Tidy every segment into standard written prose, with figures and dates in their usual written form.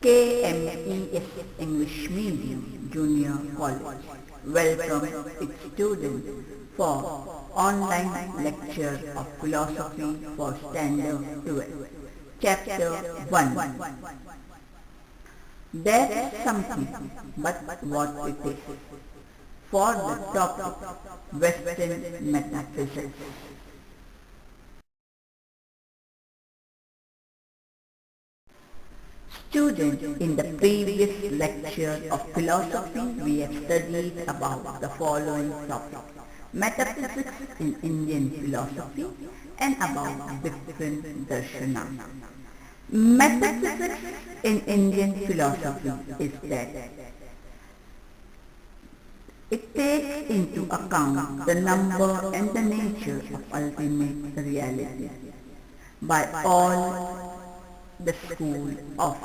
KMES English Medium Junior College welcomes its students for online lecture of Philosophy for Standard 12, Chapter 1. There is something, but what it is. For the topic, Western Metaphysics. Students, in the previous lecture of philosophy, we have studied about the following topics: metaphysics in Indian philosophy and about different darshanas. Metaphysics in Indian philosophy is that it takes into account the number and the nature of ultimate reality by all the school of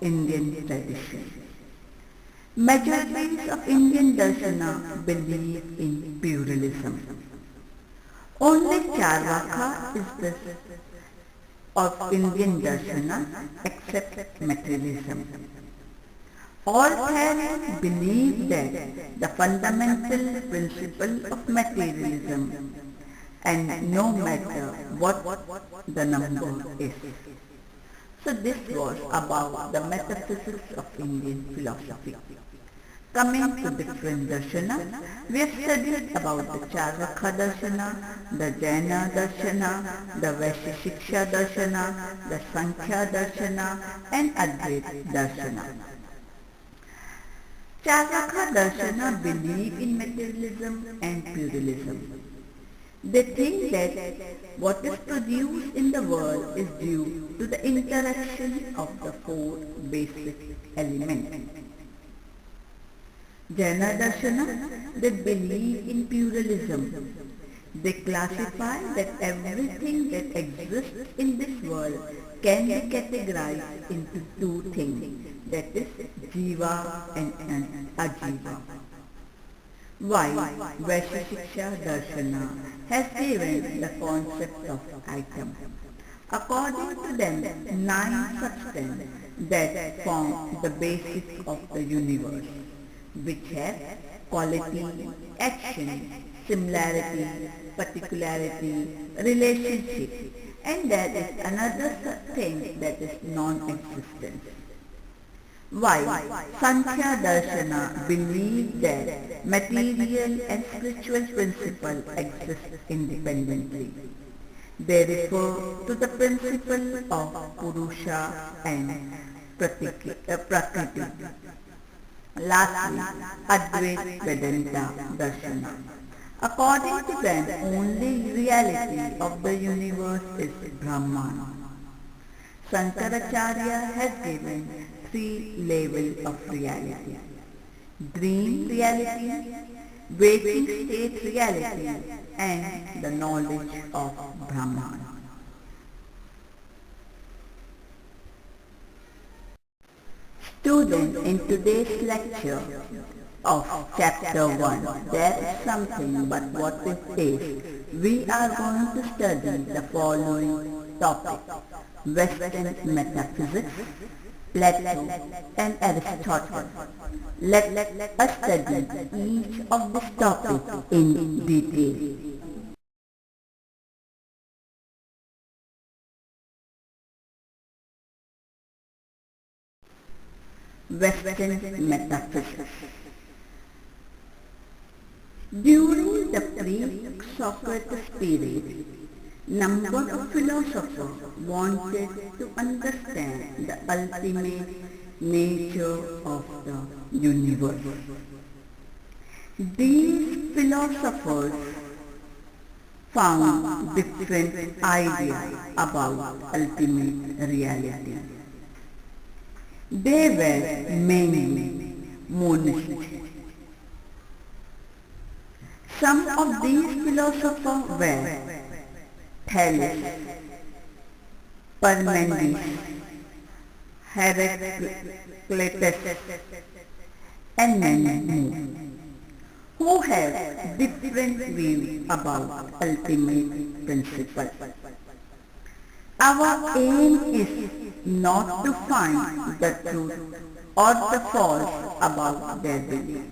Indian tradition. Majorities of Indian darshana believe in pluralism. Only Charvaka is the of Indian darshana except materialism. All theories believe that the fundamental principle of materialism, and no matter what the number is. So this was about the metaphysics of Indian philosophy. Coming to different darshanas, we have studied about the Charvaka darshana, the Jaina darshana, the Vaisheshiksha darshana, the Sankhya darshana and Advaita darshana. Charvaka darshana believe in materialism and pluralism. They think that what is produced in the world is due to the interaction of the four basic elements. Jaina darshana, they believe in pluralism. They classify that everything that exists in this world can be categorized into two things, that is jiva and ajiva. While Vaisheshiksha darshana has given the concept of atom. According to them, 9 substances that form the basis of the universe, which have quality, action, similarity, particularity, relationship, and there is another thing that is non-existent. While Sankhya darshana believes that material and spiritual principles exist independently. They refer to the principle of Purusha and Prakriti. Lastly, Advaita Vedanta darshana. According to them, only reality of the universe is Brahman. Shankaracharya has given 3 levels of reality: dream reality, waking state reality, and the knowledge of Brahman. Students, in today's lecture of chapter 1, there is something but what it is. We are going to study the following topics: Western metaphysics, Plato and Aristotle. Let us study each of these topics in detail. Western metaphysics. During the pre-Socrates period, number of philosophers wanted to understand the ultimate nature of the universe. These philosophers found different ideas about ultimate reality. They were mainly monists. Some of these philosophers were Thales, Parmenides, Heraclitus, and many more, who have different views about ultimate principle. Our aim is not to find the truth or the false about their belief.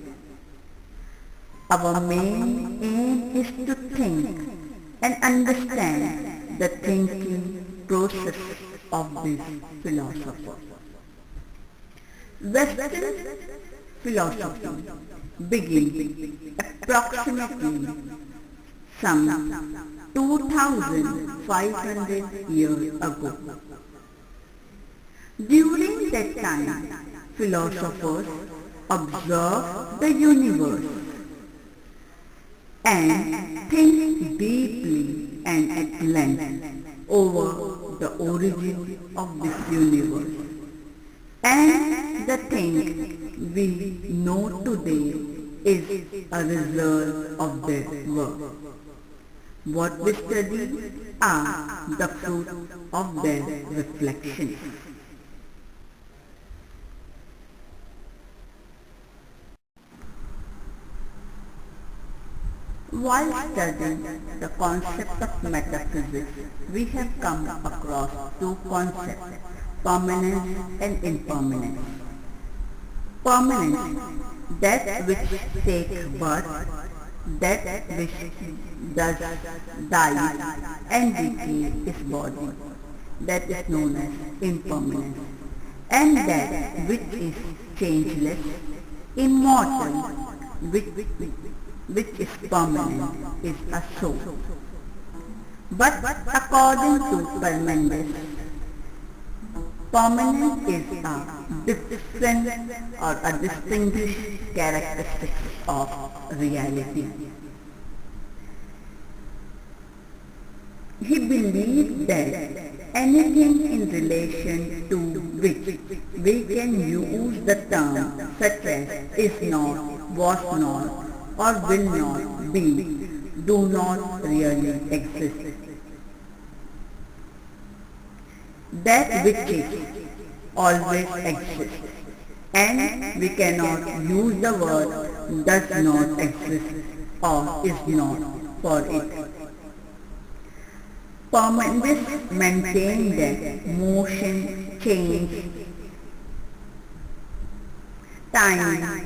Our main aim is to think and understand the thinking process of these philosophers. Western philosophy began approximately some 2500 years ago. During that time, philosophers observed the universe and think deeply and at length over the origin of this universe. And the thing we know today is a result of their work. What we study are the fruit of their reflections. While studying the concept of metaphysics, we have come across two concepts, permanence and impermanence. Permanence, that which takes birth, that which does die and decay is body, that is known as impermanence, and that which is changeless, immortal, which is permanent, is a soul. But according to Parmenides, permanence is a different or a distinguished characteristic of reality. He believed that anything in relation to which we can use the term such as is not, was not, or will not be, do not really exist. That which is always exists, and we cannot use the word does not exist or is not for it. Parmenides maintained that motion, change, time,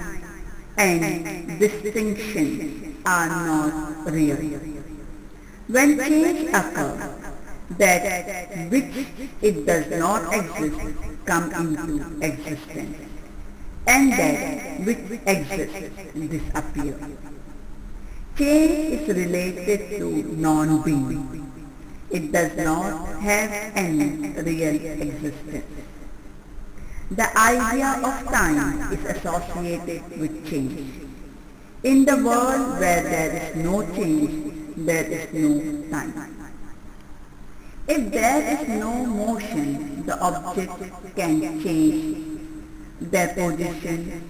and distinction are not real. When change occurs, that which it does not exist come into existence, and that which exists disappear. Change is related to non-being. It does not have any real existence. The idea of time is associated with change. In the world where there is no change, there is no time. If there is no motion, the object can change their position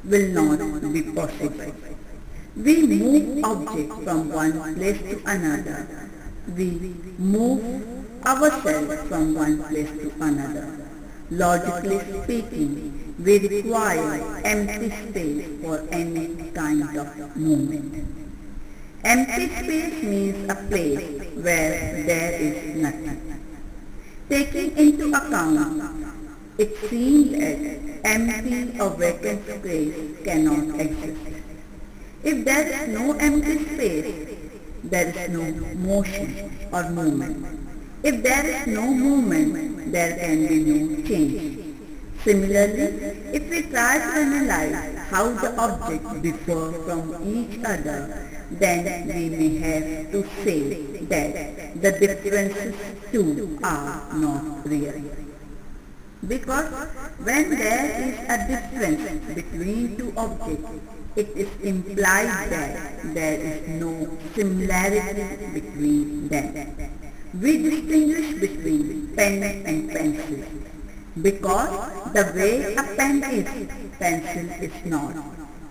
will not be possible. We move objects from one place to another. We move ourselves from one place to another. Logically speaking, we require empty space for any kind of movement. Empty space means a place where there is nothing. Taking into account, it seems that empty or vacant space cannot exist. If there is no empty space, there is no motion or movement. If there is no movement, there can be no change. Similarly, if we try to analyze how the objects differ from each other, then we may have to say that the differences too are not real. Because when there is a difference between two objects, it is implied that there is no similarity between them. We distinguish between pen and pencil because the way a pen is, pencil is not,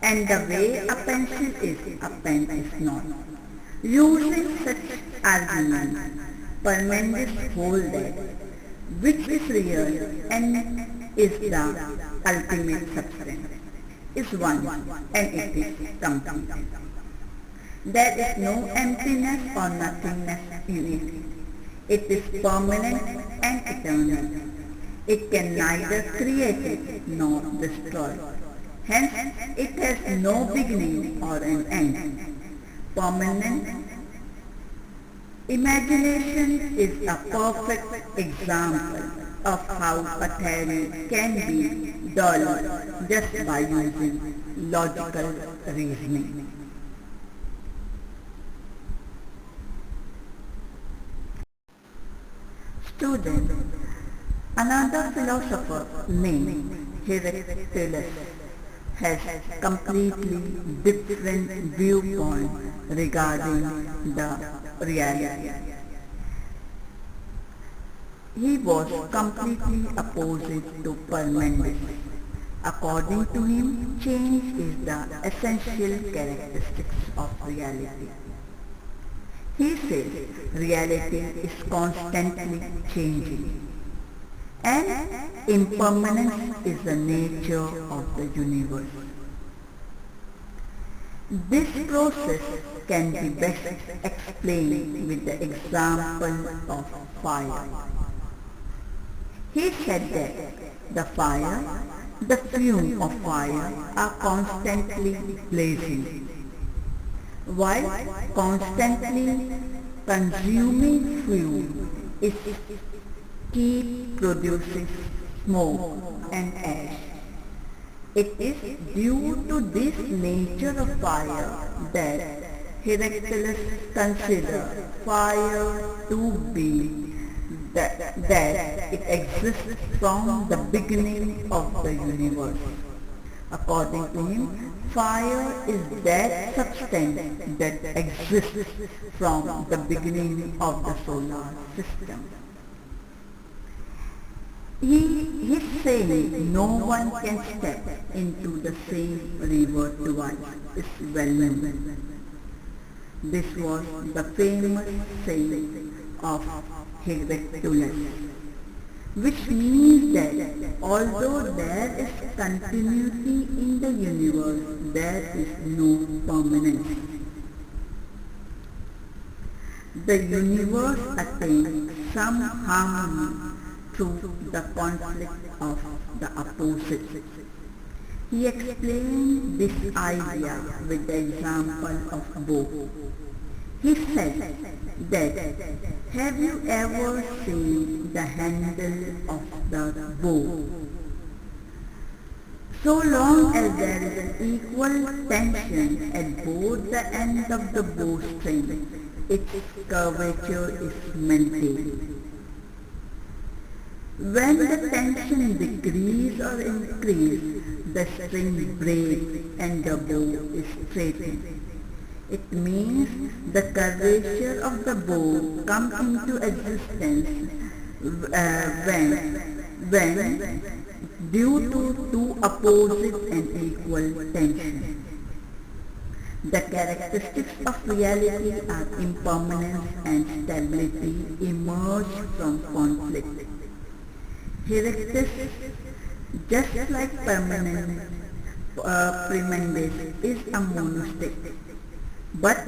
and the way a pencil is, a pen is not. Using such arguments, Parmenides holds that which is real and is the ultimate substance is one and it is complete. There is no emptiness or nothingness in it. It is permanent and eternal. It can neither create it nor destroy it. Hence, it has no beginning or an end. Permanent imagination is a perfect example of how a theory can be developed just by using logical reasoning. Student, another philosopher named Heraclitus has completely different viewpoint regarding the reality. He was completely opposite to Parmenides. According to him, change is the essential characteristics of reality. He says reality is constantly changing, and impermanence is the nature of the universe. This process can be best explained with the example of fire. He said that the fume of fire are constantly blazing, while constantly consuming fuel is keep producing smoke and ash. It is due to this nature of fire that Heraclitus considered fire to be that it exists from the beginning of the universe. According to him, fire is that substance that exists from the beginning of the solar system. He is saying no one can step into the same river twice. It's well known. This was the famous saying of Heraclitus, which means that although there is continuity in the universe, there is no permanence. The universe attains some harmony through the conflict of the opposites. He explained this idea with the example of bow. He said that, have you ever seen the handle of the bow? So long as there is an equal tension at both the ends of the bowstring, its curvature is maintained. When the tension decreases or increases, the string breaks and the bow is straightened. It means the curvature of the bow comes into existence when due to two opposite and equal tension. The characteristics of reality are impermanence and stability emerge from conflict. Heraclitus, just like Parmenides, is a monistic, but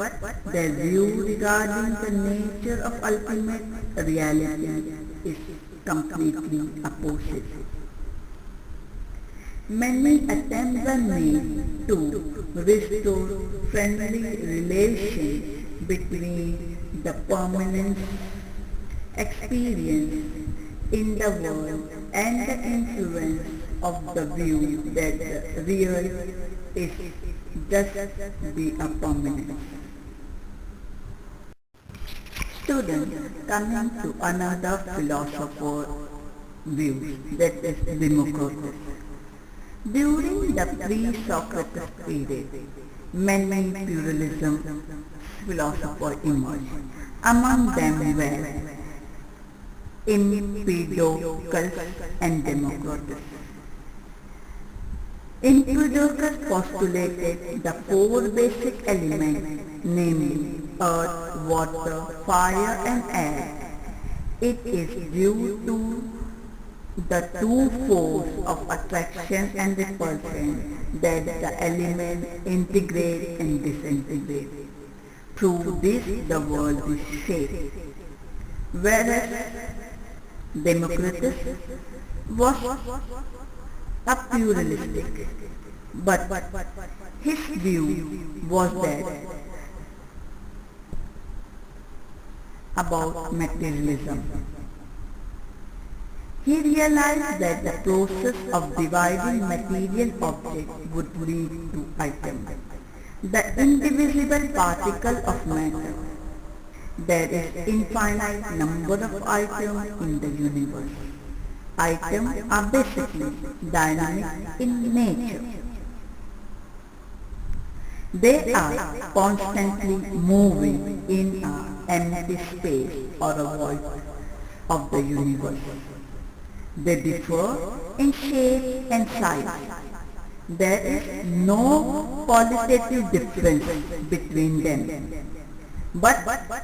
their view regarding the nature of ultimate reality is completely opposite. Many attempts are made to restore friendly relations between the permanent experience in the world and the influence of the view that the real is just the permanence. Student, coming to another philosopher view, that is Democritus. During the pre-Socratic period, many pluralism philosophers emerged. Among them were Empedocles and Democritus. Empedocles postulated the four basic elements, namely earth, water, fire and air. It is due to the two forces of attraction and repulsion that the elements integrate and disintegrate. Through this the world is shaped. Whereas Democritus was a pluralistic, but his view was that about materialism. He realized that the process of dividing material objects would lead to atoms, the indivisible particle of matter. There is infinite number of atoms in the universe. Atoms are basically dynamic in nature. They are constantly moving in an empty space or a void of the universe. They differ in shape and size. There is no qualitative difference between them. But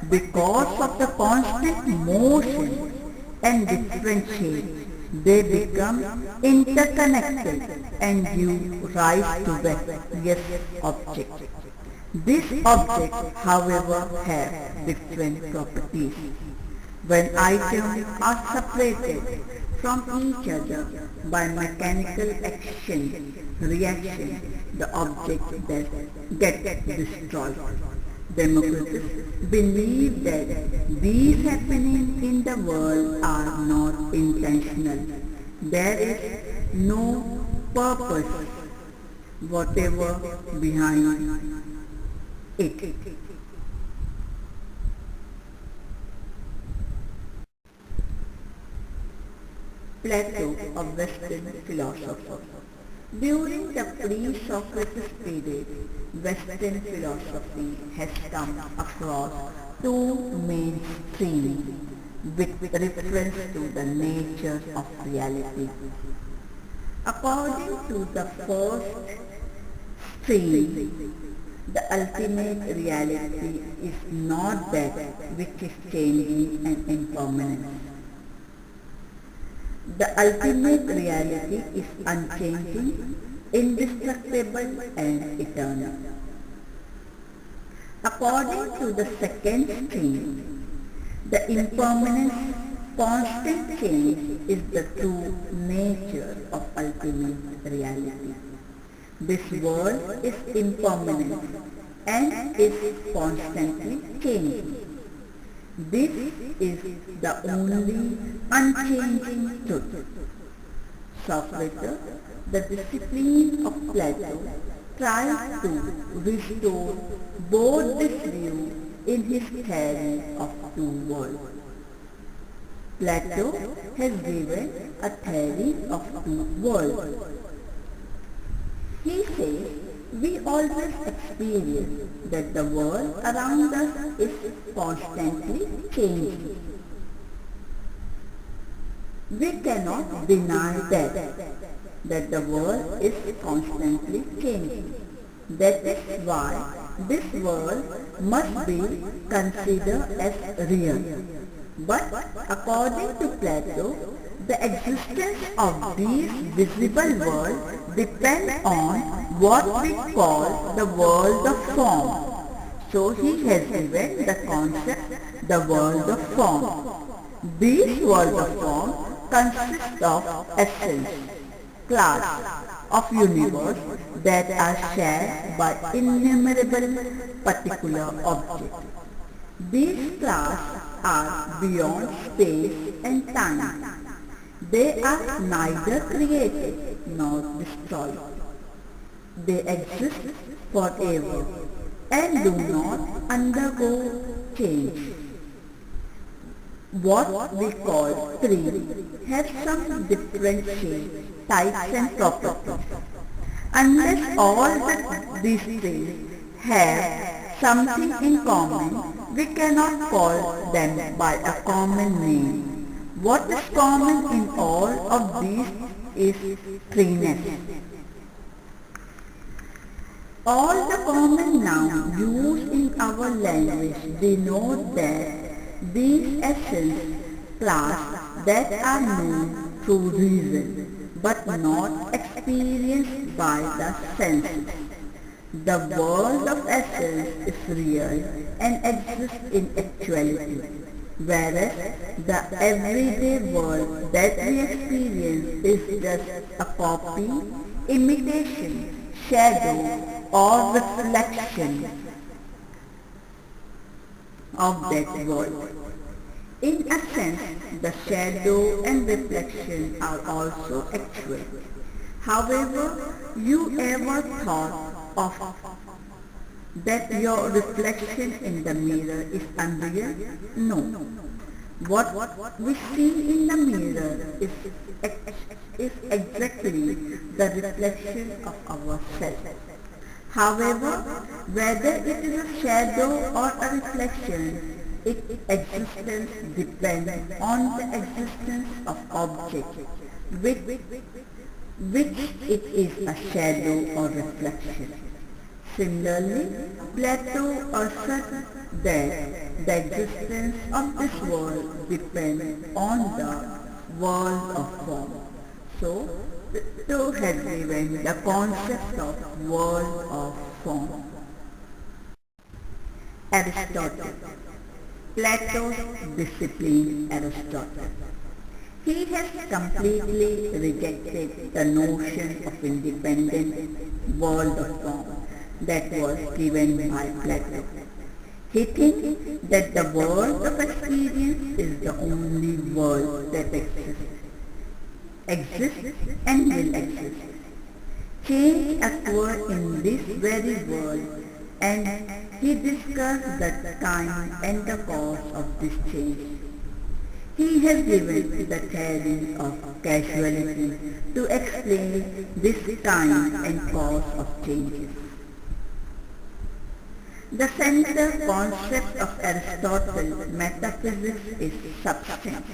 because of the constant motion and different shapes, they become interconnected and give rise to various objects. These objects, however, have different properties. When items are separated from each other by mechanical reaction, the object gets destroyed. Democritus believed that these happenings in the world are not intentional. There is no purpose whatever behind it. Plato, a Western philosopher. During the pre-Socrates period, Western philosophy has come across two main streams with reference to the nature of reality. According to the first stream, the ultimate reality is not that which is changing and impermanent. The ultimate reality is unchanging, indestructible and eternal. According to the second stream, the impermanent, constant change is the true nature of ultimate reality. This world is impermanent and is constantly changing. This is the only unchanging truth. Socrates, the discipline of Plato, tries to restore both this view in his theory of two worlds. Plato has given a theory of two worlds. He says we always experience that the world around us is constantly changing. We cannot deny that the world is constantly changing. That is why this world must be considered as real. But according to Plato, the existence of these visible worlds depends on what we call the world of form. So he has given the concept the world of form. This world of form consists of essence, class of universe that are shared by innumerable particular objects. These classes are beyond space and time. They are neither created nor destroyed. They exist forever and do not undergo change. What we call trees have some different shapes, types and properties. Unless all these trees have something in common, we cannot call them by a common name. What is common in all of these is treeness. All the common nouns used in our language denote that these essence class that are known through reason but not experienced by the senses. The world of essence is real and exists in actuality, whereas the everyday world that we experience is just a copy, imitation, shadow, or reflection of that world. In a sense, the shadow and reflection are also actual. However, you ever thought of that your reflection in the mirror is unreal? No. What we see in the mirror is exactly the reflection of ourselves. However, whether it is a shadow or a reflection, its existence depends on the existence of object, which, which it is a shadow or reflection. Similarly, Plato asserts that the existence of this world depends on the world of form. So, Plato has given the concept of world of form. Aristotle, Plato's disciple Aristotle. He has completely rejected the notion of independent world of form that was given by Plato. He thinks that the world of experience is the only world that exists and will exist. Change occurs in this very world, and he discussed the time and the cause of this change. He has given the theory of causality to explain this time and cause of changes. The central concept of Aristotle's metaphysics is substance.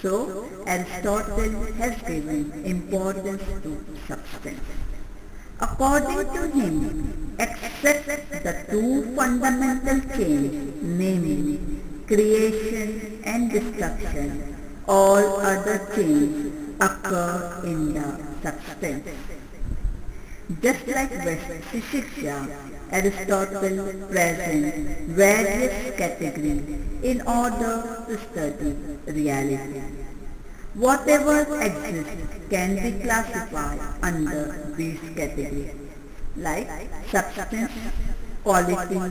So, Aristotle has given importance to substance. According to him, except the two fundamental changes, namely creation and destruction, all other changes occur in the substance. Just like Shiksha, Aristotle presents various categories in order to study reality. Whatever exists can be classified under these categories, like substance, quality,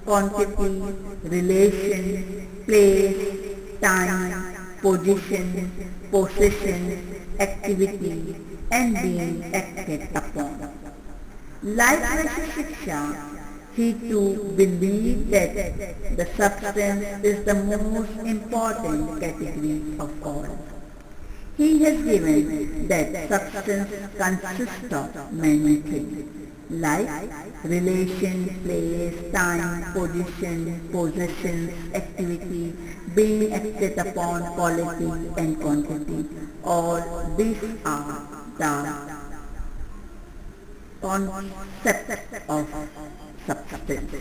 quantity, relation, place, time, position, possession, activity, and being acted upon. Like Shiksha, he too believed that the substance is the most important category of all. He has given that substance consists of many things, like relation, place, time, position, possessions, activity, being acted upon, quality and quantity. All these are the concept of substance.